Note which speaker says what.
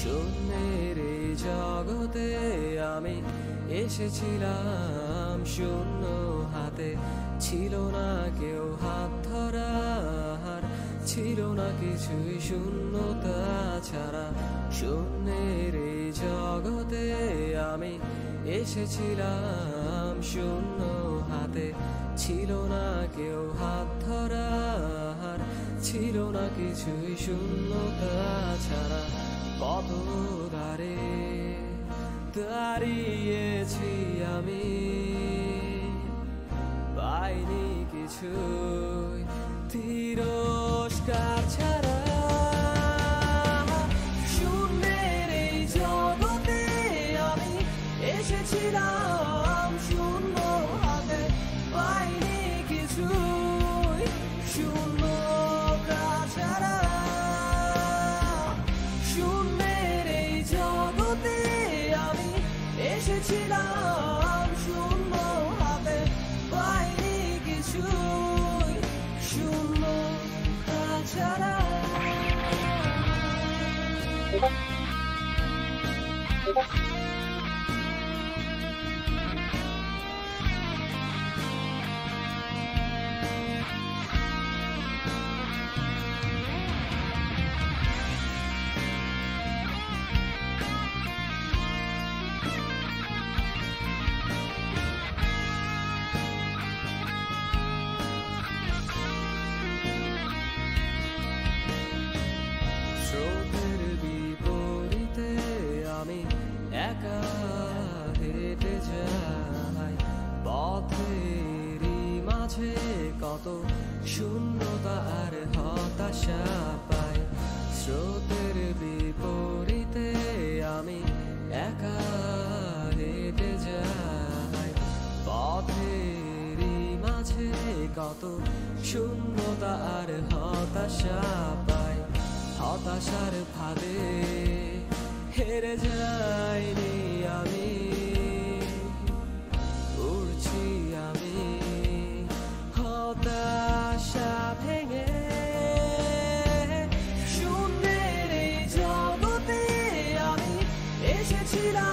Speaker 1: শূন্যের এই জগতে আমি এসেছিলাম শূন্য হাতে, ছিল না কেউ হাত ধরার, ছিল না কিছুই শূন্যতা ছাড়া। শূন্যের এই জগতে আমি এসেছিলাম শূন্য হাতে, ছিল না কেউ হাত ধরার, ছিল না কিছুই শূন্যতা ছাড়া। কত দ্বারে দাঁড়িয়েছি আমি, পাইনি কিছুই তিরস্কার ছাড়া। শূন্যের এই জগতে আমি এসেছিলাম শূন্য হাতে, পাইনি কিছুই শূন্যতা ছাড়া। শূন্যের এই জগতে আমি এসেছিলাম শূন্য হাতে, পাইনি কিছুই শূন্যতা ছাড়া। স্রোতের বিপরীতে আমি একা হেঁটে যাই, পথেরই মাঝে কত শূন্যতা আর হতাশা পাই। স্রোতের বিপরীতে আমি একা হেঁটে যাই, পথেরই মাঝে কত শূন্যতা আর হতাশা পাই। হতাশার ফাঁদে হেরে যাইনি আমি, উড়ছি আমি হতাশা ভেঙে। শূন্যের এই জগতে আমি এসেছিলাম